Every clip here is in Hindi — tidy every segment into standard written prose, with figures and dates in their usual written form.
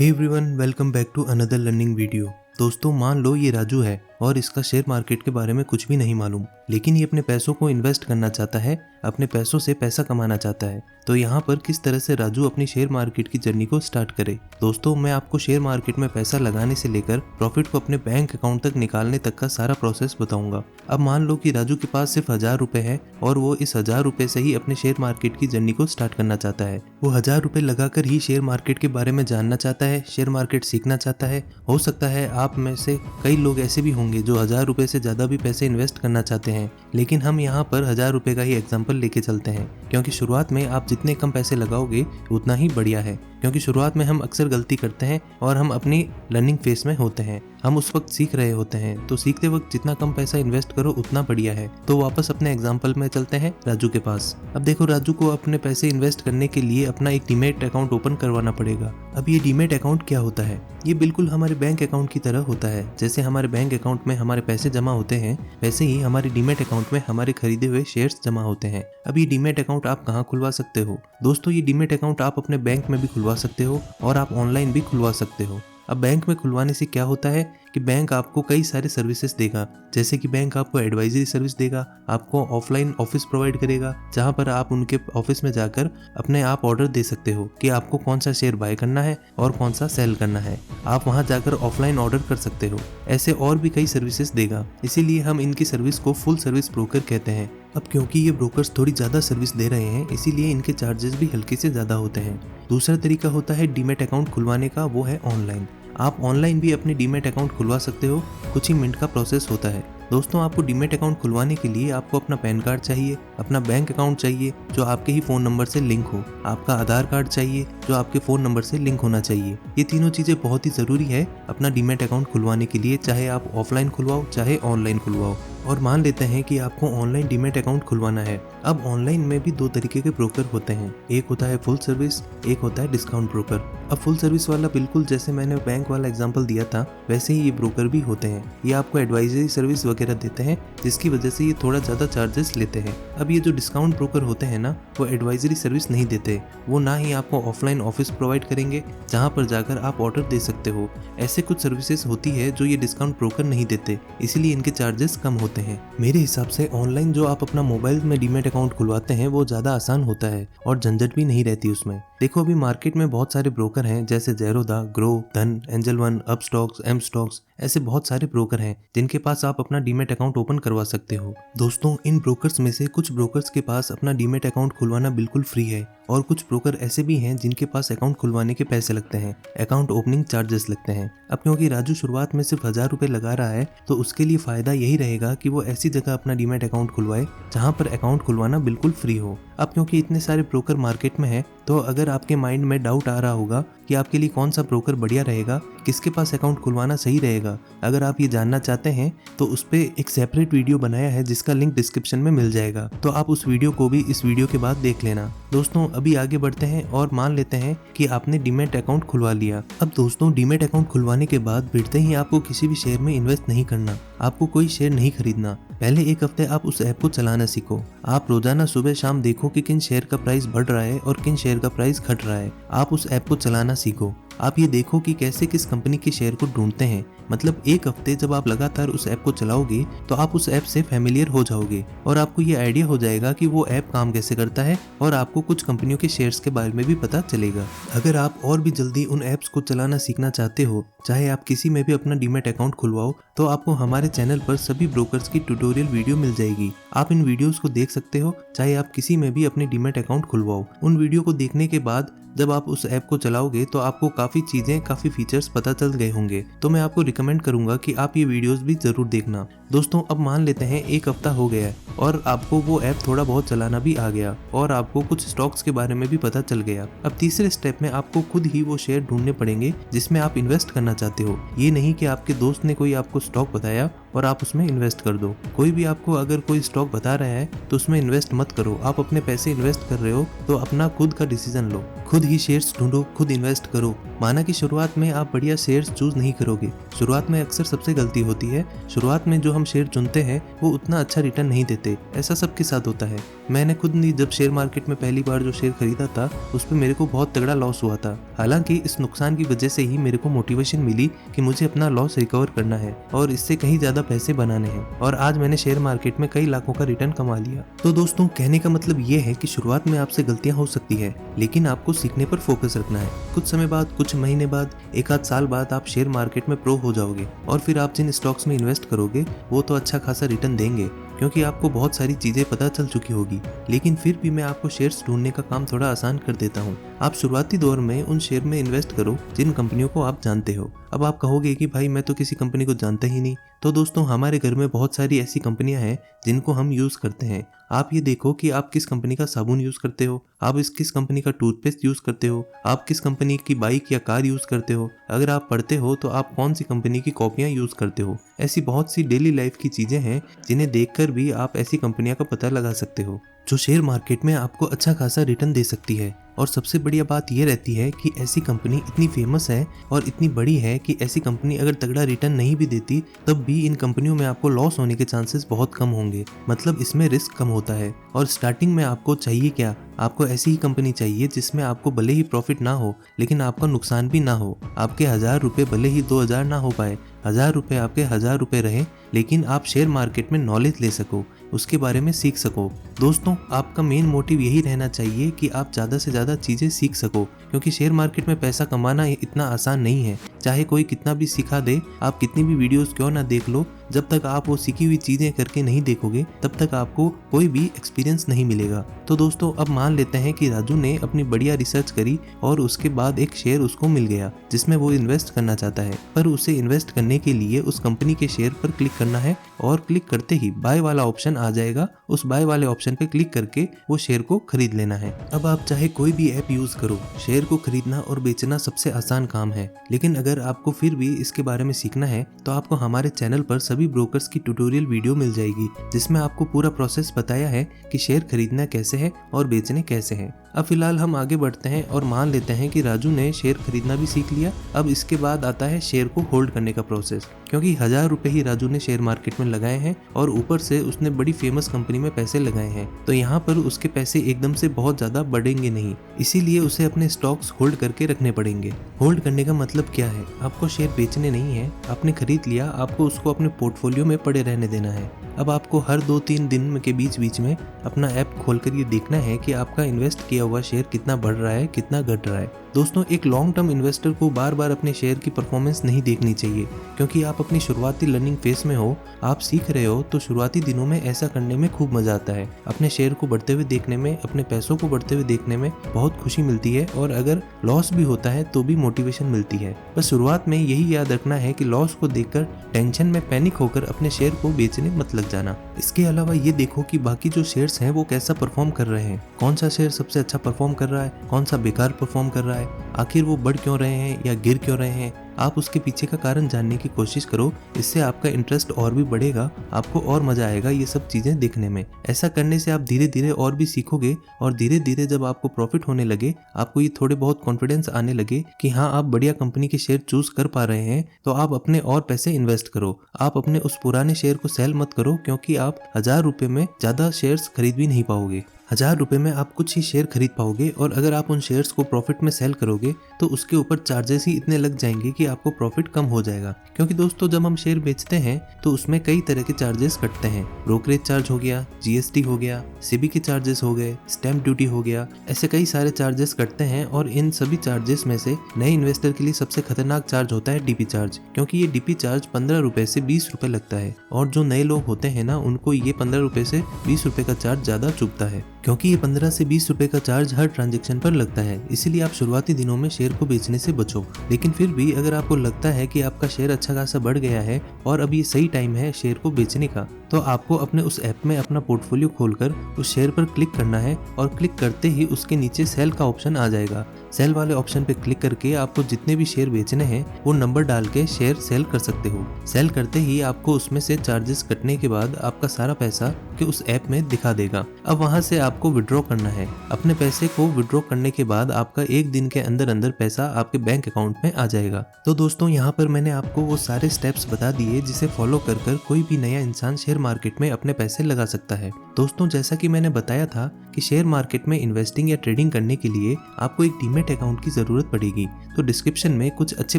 Hey everyone, welcome back to another learning video. दोस्तों, मान लो ये राजू है और इसका शेयर मार्केट के बारे में कुछ भी नहीं मालूम, लेकिन ये अपने पैसों को इन्वेस्ट करना चाहता है, अपने पैसों से पैसा कमाना चाहता है। तो यहाँ पर किस तरह से राजू अपनी शेयर मार्केट की जर्नी को स्टार्ट करे। दोस्तों, मैं आपको शेयर मार्केट में पैसा लगाने से लेकर प्रॉफिट को अपने बैंक अकाउंट तक निकालने तक का सारा प्रोसेस बताऊंगा। अब मान लो कि राजू के पास सिर्फ 1000 रुपए है और वो इस 1000 रुपए से ही अपने शेयर मार्केट की जर्नी को स्टार्ट करना चाहता है। वो 1000 रुपए लगाकर ही शेयर मार्केट के बारे में जानना चाहता है, शेयर मार्केट सीखना चाहता है। हो सकता है आप में से कई लोग ऐसे भी होंगे जो 1000 रुपए से ज्यादा भी पैसे इन्वेस्ट करना चाहते हैं, लेकिन हम यहाँ पर 1000 रुपए का ही एग्जाम्पल लेके चलते हैं, क्योंकि शुरुआत में आप जितने कम पैसे लगाओगे उतना ही बढ़िया है। क्योंकि शुरुआत में हम अक्सर गलती करते हैं और हम अपनी लर्निंग फेज में होते हैं, हम उस वक्त सीख रहे होते हैं, तो सीखते वक्त जितना कम पैसा इन्वेस्ट करो उतना बढ़िया है। तो वापस अपने एग्जाम्पल में चलते हैं राजू के पास। अब देखो, राजू को अपने पैसे इन्वेस्ट करने के लिए अपना एक डीमैट अकाउंट ओपन करवाना पड़ेगा। अब ये डीमैट अकाउंट क्या होता है? ये बिल्कुल हमारे बैंक अकाउंट की तरह होता है। जैसे हमारे बैंक अकाउंट में हमारे पैसे जमा होते हैं, वैसे ही हमारे डीमैट अकाउंट में हमारे खरीदे हुए शेयर्स जमा होते हैं। अब ये डीमैट अकाउंट आप कहाँ खुलवा सकते हो? दोस्तों, ये डीमैट अकाउंट आप अपने बैंक में भी खुलवा सकते हो और आप ऑनलाइन भी खुलवा सकते हो। अब बैंक में खुलवाने से क्या होता है कि बैंक आपको कई सारे सर्विसेज देगा, जैसे कि बैंक आपको एडवाइजरी सर्विस देगा, आपको ऑफलाइन ऑफिस प्रोवाइड करेगा, जहां पर आप उनके ऑफिस में जाकर अपने आप ऑर्डर दे सकते हो कि आपको कौन सा शेयर बाय करना है और कौन सा सेल करना है। आप वहां जाकर ऑफलाइन ऑर्डर कर सकते हो। ऐसे और भी कई सर्विसेज देगा, इसीलिए हम इनकी सर्विस को फुल सर्विस ब्रोकर कहते हैं। अब क्योंकि ये ब्रोकर्स थोड़ी ज़्यादा सर्विस दे रहे हैं, इसीलिए इनके चार्जेस भी हल्के से ज़्यादा होते हैं। दूसरा तरीका होता है डीमैट अकाउंट खुलवाने का, वो है ऑनलाइन। आप ऑनलाइन भी अपने डीमैट अकाउंट खुलवा सकते हो, कुछ ही मिनट का प्रोसेस होता है। दोस्तों, आपको डीमैट अकाउंट खुलवाने के लिए आपको अपना पैन कार्ड चाहिए, अपना बैंक अकाउंट चाहिए जो आपके ही फ़ोन नंबर से लिंक हो, आपका आधार कार्ड चाहिए जो आपके फ़ोन नंबर से लिंक होना चाहिए। ये तीनों चीज़ें बहुत ही ज़रूरी है अपना डीमैट अकाउंट खुलवाने के लिए, चाहे आप ऑफलाइन खुलवाओ चाहे ऑनलाइन खुलवाओ। और मान लेते हैं कि आपको ऑनलाइन डीमैट अकाउंट खुलवाना है। अब ऑनलाइन में भी दो तरीके के ब्रोकर होते हैं, एक होता है फुल सर्विस, एक होता है डिस्काउंट ब्रोकर। अब फुल सर्विस वाला बिल्कुल जैसे मैंने बैंक वाला एग्जांपल दिया था, वैसे ही ये ब्रोकर भी होते हैं। ये आपको एडवाइजरी सर्विस वगैरह देते हैं, जिसकी वजह से ये थोड़ा ज़्यादा चार्जेस लेते हैं। अब ये जो डिस्काउंट ब्रोकर होते हैं ना, वो एडवाइजरी सर्विस नहीं देते, वो ना ही आपको ऑफलाइन ऑफिस प्रोवाइड करेंगे जहाँ पर जाकर आप ऑर्डर दे सकते हो। ऐसे कुछ सर्विसेज होती है जो ये डिस्काउंट ब्रोकर नहीं देते, इसीलिए इनके चार्जेस कम होते हैं। मेरे हिसाब से ऑनलाइन जो आप अपना मोबाइल में डीमैट अकाउंट खुलवाते हैं वो ज़्यादा आसान होता है और झंझट भी नहीं रहती उसमें। देखो, अभी मार्केट में बहुत सारे ब्रोकर हैं, जैसे ज़ेरोधा, ग्रो, धन, एंजल वन, अप स्टॉक्स, एम स्टॉक्स, ऐसे बहुत सारे ब्रोकर हैं जिनके पास आप अपना डीमैट अकाउंट ओपन करवा सकते हो। दोस्तों, इन ब्रोकर्स में से कुछ ब्रोकर्स के पास अपना डीमैट अकाउंट खुलवाना बिल्कुल फ्री है और कुछ ब्रोकर ऐसे भी हैं जिनके पास अकाउंट खुलवाने के पैसे लगते हैं, अकाउंट ओपनिंग चार्जेस लगते हैं। अब क्योंकि राजू शुरुआत में सिर्फ 1000 रुपए लगा रहा है, तो उसके लिए फायदा यही रहेगा कि वो ऐसी जगह अपना डीमैट अकाउंट खुलवाए जहां पर अकाउंट खुलवाना बिल्कुल फ्री हो। अब क्योंकि इतने सारे ब्रोकर मार्केट में है, तो अगर आपके माइंड में डाउट आ रहा होगा कि आपके लिए कौन सा ब्रोकर बढ़िया रहेगा, किसके पास अकाउंट खुलवाना सही रहेगा, अगर आप ये जानना चाहते हैं तो उस पे एक सेपरेट वीडियो बनाया है जिसका लिंक डिस्क्रिप्शन में मिल जाएगा, तो आप उस वीडियो को भी इस वीडियो के बाद देख लेना। दोस्तों, अभी आगे बढ़ते हैं और मान लेते हैं कि आपने डीमैट अकाउंट खुलवा लिया। अब दोस्तों, डीमैट अकाउंट खुलवाने के बाद भिड़ते ही आपको किसी भी शेयर में इन्वेस्ट नहीं करना, आपको कोई शेयर नहीं खरीदना। पहले एक हफ्ते आप उस ऐप को चलाना सीखो। आप रोजाना सुबह शाम देखो कि किन शेयर का प्राइस बढ़ रहा है और किन शेयर का प्राइस घट रहा है। आप उस ऐप को चलाना सीखो। आप ये देखो कि कैसे किस कंपनी के शेयर को ढूंढते हैं। मतलब एक हफ्ते जब आप लगातार उस ऐप को चलाओगे तो आप उस ऐप से फैमिलियर हो जाओगे और आपको ये आइडिया हो जाएगा कि वो ऐप काम कैसे करता है और आपको कुछ कंपनियों के शेयर्स के बारे में भी पता चलेगा। अगर आप और भी जल्दी उन ऐप्स को चलाना सीखना चाहते हो, चाहे आप किसी में भी अपना डीमैट अकाउंट खुलवाओ, तो आपको हमारे चैनल पर सभी ब्रोकर्स की ट्यूटोरियल वीडियो मिल जाएगी। आप इन वीडियोस को देख सकते हो, चाहे आप किसी में भी अपने डीमैट अकाउंट खुलवाओ। उन वीडियो को देखने के बाद जब आप उस ऐप को चलाओगे तो आपको काफ़ी चीज़ें, काफ़ी फीचर्स पता चल गए होंगे। तो मैं आपको रिकमेंड करूंगा कि आप ये वीडियोस भी ज़रूर देखना। दोस्तों, अब मान लेते हैं एक हफ्ता हो गया है और आपको वो ऐप थोड़ा बहुत चलाना भी आ गया और आपको कुछ स्टॉक्स के बारे में भी पता चल गया। अब तीसरे स्टेप में आपको खुद ही वो शेयर ढूंढने पड़ेंगे जिसमें आप इन्वेस्ट करना चाहते हो। ये नहीं कि आपके दोस्त ने कोई आपको स्टॉक बताया और आप उसमें इन्वेस्ट कर दो। कोई भी आपको अगर कोई स्टॉक बता रहा है तो उसमें इन्वेस्ट मत करो। आप अपने पैसे इन्वेस्ट कर रहे हो तो अपना खुद का डिसीजन लो, खुद ही शेयर्स ढूंढो, खुद इन्वेस्ट करो। माना कि शुरुआत में आप बढ़िया शेयर्स चूज नहीं करोगे। शुरुआत में अक्सर सबसे गलती होती है, शुरुआत में जो हम शेयर चुनते हैं वो उतना अच्छा रिटर्न नहीं देते। ऐसा सबके साथ होता है। मैंने खुद नहीं, जब शेयर मार्केट में पहली बार जो शेयर खरीदा था उस पर मेरे को बहुत तगड़ा लॉस हुआ था। हालांकि इस नुकसान की वजह से ही मेरे को मोटिवेशन मिली कि मुझे अपना लॉस रिकवर करना है और इससे कहीं ज्यादा पैसे बनाने हैं, और आज मैंने शेयर मार्केट में कई लाखों का रिटर्न कमा लिया। तो दोस्तों, कहने का मतलब ये है कि शुरुआत में आपसे गलतियां हो सकती है, लेकिन आपको सीखने पर फोकस रखना है। कुछ समय बाद, कुछ महीने बाद, एक आध साल बाद आप शेयर मार्केट में प्रो हो जाओगे और फिर आप जिन स्टॉक्स में इन्वेस्ट करोगे वो तो अच्छा खासा रिटर्न देंगे, क्योंकि आपको बहुत सारी चीजें पता चल चुकी होगी। लेकिन फिर भी मैं आपको शेयर्स ढूंढने का काम थोड़ा आसान कर देता हूँ। आप शुरुआती दौर में उन शेयर में इन्वेस्ट करो जिन कंपनियों को आप जानते हो। अब आप कहोगे कि भाई मैं तो किसी कंपनी को जानता ही नहीं। तो दोस्तों, हमारे घर में बहुत सारी ऐसी कंपनियां हैं जिनको हम यूज करते हैं। आप ये देखो कि आप किस कंपनी का साबुन यूज करते हो, आप किस कंपनी का टूथपेस्ट यूज करते हो, आप किस कंपनी की बाइक या कार यूज करते हो। अगर आप पढ़ते हो तो आप कौन सी कंपनी की कॉपियां यूज करते हो। ऐसी बहुत सी डेली लाइफ की चीजें हैं जिन्हें देखकर भी आप ऐसी कंपनियां का पता लगा सकते हो जो शेयर मार्केट में आपको अच्छा खासा रिटर्न दे सकती है। और सबसे बढ़िया बात यह रहती है कि ऐसी कंपनी इतनी फेमस है और इतनी बड़ी है कि ऐसी कंपनी अगर तगड़ा रिटर्न नहीं भी देती तब भी इन कंपनियों में आपको लॉस होने के चांसेस बहुत कम होंगे। मतलब इसमें रिस्क कम होता है। और स्टार्टिंग में आपको चाहिए क्या? आपको ऐसी ही कंपनी चाहिए जिसमें आपको भले ही प्रॉफिट ना हो लेकिन आपका नुकसान भी ना हो। आपके 1000 रुपये भले ही 2000 ना हो पाए, 1000 रुपये आपके 1000 रुपये रहे, लेकिन आप शेयर मार्केट में नॉलेज ले सको, उसके बारे में सीख सको। दोस्तों, आपका मेन मोटिव यही रहना चाहिए कि आप ज़्यादा से ज़्यादा चीज़ें सीख सको, क्योंकि शेयर मार्केट में पैसा कमाना इतना आसान नहीं है। चाहे कोई कितना भी सिखा दे, आप कितनी भी वीडियोस क्यों ना देख लो, जब तक आप वो सीखी हुई चीज़ें करके नहीं देखोगे तब तक आपको कोई भी एक्सपीरियंस नहीं मिलेगा। तो दोस्तों, अब मान लेते हैं कि राजू ने अपनी बढ़िया रिसर्च करी और उसके बाद एक शेयर उसको मिल गया जिसमें वो इन्वेस्ट करना चाहता है। पर उसे इन्वेस्ट करने के लिए उस कंपनी के शेयर पर क्लिक करना है और क्लिक करते ही बाय वाला ऑप्शन आ जाएगा। उस बाय वाले ऑप्शन पे क्लिक करके वो शेयर को खरीद लेना है। अब आप चाहे कोई भी ऐप यूज करो, शेयर को खरीदना और बेचना सबसे आसान काम है। लेकिन अगर आपको फिर भी इसके बारे में सीखना है तो आपको हमारे चैनल पर सभी ब्रोकर्स की ट्यूटोरियल वीडियो मिल जाएगी जिसमें आपको पूरा प्रोसेस बताया है कि शेयर खरीदना कैसे है और बेचने कैसे है। अब फिलहाल हम आगे बढ़ते हैं और मान लेते हैं कि राजू ने शेयर खरीदना भी सीख लिया। अब इसके बाद आता है शेयर को होल्ड करने का प्रोसेस, क्योंकि 1000 रुपए ही राजू ने शेयर मार्केट में लगाए हैं और ऊपर से उसने बड़ी फेमस कंपनी में पैसे लगाए हैं, तो यहाँ पर उसके पैसे एकदम से बहुत ज्यादा बढ़ेंगे नहीं, इसीलिए उसे अपने स्टॉक्स होल्ड करके रखने पड़ेंगे। होल्ड करने का मतलब क्या है? आपको शेयर बेचने नहीं है, आपने खरीद लिया, आपको उसको अपने पोर्टफोलियो में पड़े रहने देना है। अब आपको हर 2-3 दिन के बीच में अपना ऐप खोलकर ये देखना है कि आपका इन्वेस्ट किया हुआ शेयर कितना बढ़ रहा है, कितना घट रहा है। दोस्तों, एक लॉन्ग टर्म इन्वेस्टर को बार बार अपने शेयर की परफॉर्मेंस नहीं देखनी चाहिए, क्योंकि आप अपनी शुरुआती लर्निंग फेज में हो, आप सीख रहे हो, तो शुरुआती दिनों में ऐसा करने में खूब मजा आता है। अपने शेयर को बढ़ते हुए देखने में, अपने पैसों को बढ़ते हुए देखने में बहुत खुशी मिलती है, और अगर लॉस भी होता है तो भी मोटिवेशन मिलती है। बस शुरुआत में यही याद रखना है कि लॉस को देखकर टेंशन में पैनिक होकर अपने शेयर को बेचने मत लग जाना। इसके अलावा ये देखो कि बाकी जो शेयर्स हैं वो कैसा परफॉर्म कर रहे हैं, कौन सा शेयर सबसे अच्छा परफॉर्म कर रहा है, कौन सा बेकार परफॉर्म कर रहा है, आखिर वो बढ़ क्यों रहे हैं या गिर क्यों रहे हैं। आप उसके पीछे का कारण जानने की कोशिश करो, इससे आपका इंटरेस्ट और भी बढ़ेगा, आपको और मजा आएगा ये सब चीजें देखने में। ऐसा करने से आप धीरे धीरे और भी सीखोगे, और धीरे धीरे जब आपको प्रॉफिट होने लगे, आपको ये थोड़े बहुत कॉन्फिडेंस आने लगे कि हाँ आप बढ़िया कंपनी के शेयर चूज कर पा रहे हैं, तो आप अपने और पैसे इन्वेस्ट करो। आप अपने उस पुराने शेयर को सेल मत करो, क्योंकि आप 1000 रुपए में ज्यादा शेयर्स खरीद भी नहीं पाओगे। 1000 रुपए में आप कुछ ही शेयर खरीद पाओगे, और अगर आप उन शेयर्स को प्रॉफिट में सेल करोगे तो उसके ऊपर चार्जेस ही इतने लग जाएंगे कि आपको प्रॉफिट कम हो जाएगा। क्योंकि दोस्तों, जब हम शेयर बेचते हैं तो उसमें कई तरह के चार्जेस कटते हैं। ब्रोकरेज चार्ज हो गया, जीएसटी हो गया, सेबी के चार्जेस हो गए, स्टैंप ड्यूटी हो गया, ऐसे कई सारे चार्जेस कटते हैं। और इन सभी चार्जेस में से नए इन्वेस्टर के लिए सबसे खतरनाक चार्ज होता है डीपी चार्ज, क्योंकि ये डीपी चार्ज 15 रुपए से 20 रुपए लगता है, और जो नए लोग होते हैं ना, उनको ये 15 रुपए से 20 रुपए का चार्ज ज्यादा चुभता है, क्योंकि ये 15 से 20 रुपए का चार्ज हर ट्रांजैक्शन पर लगता है। इसीलिए आप शुरुआती दिनों में शेयर को बेचने से बचो। लेकिन फिर भी अगर आपको लगता है कि आपका शेयर अच्छा खासा बढ़ गया है और अब ये सही टाइम है शेयर को बेचने का, तो आपको अपने उस ऐप में अपना पोर्टफोलियो खोलकर उस शेयर पर क्लिक करना है, और क्लिक करते ही उसके नीचे सेल का ऑप्शन आ जाएगा। सेल वाले ऑप्शन पे क्लिक करके आपको जितने भी शेयर बेचने हैं वो नंबर डाल के शेयर सेल कर सकते हो। सेल करते ही आपको उसमें से चार्जेस कटने के बाद आपका सारा पैसा कि उस ऐप में दिखा देगा। अब वहां से आपको विड्रॉ करना है। अपने पैसे को विड्रॉ करने के बाद आपका 1 दिन के अंदर अंदर पैसा आपके बैंक अकाउंट में आ जाएगा। तो दोस्तों यहाँ पर मैंने आपको वो सारे स्टेप्स बता दिए जिसे फॉलो कर कोई भी नया इंसान शेयर मार्केट में अपने पैसे लगा सकता है। दोस्तों जैसा कि मैंने बताया था कि शेयर मार्केट में इन्वेस्टिंग या ट्रेडिंग करने के लिए आपको एक डीमैट अकाउंट की जरूरत पड़ेगी। तो डिस्क्रिप्शन में कुछ अच्छे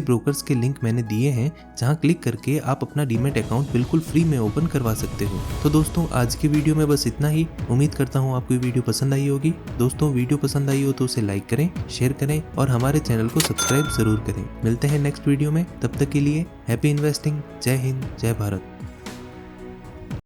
ब्रोकर्स के लिंक मैंने दिए हैं जहां क्लिक करके आप अपना डीमैट अकाउंट बिल्कुल फ्री में ओपन करवा सकते हो। तो दोस्तों आज की वीडियो में बस इतना ही। उम्मीद करता हूं आपको ये वीडियो पसंद आई होगी। दोस्तों वीडियो पसंद आई हो तो उसे लाइक करें, शेयर करें और हमारे चैनल को सब्सक्राइब जरूर करें। मिलते हैं नेक्स्ट वीडियो में, तब तक के लिए हैप्पी इन्वेस्टिंग। जय हिंद, जय भारत।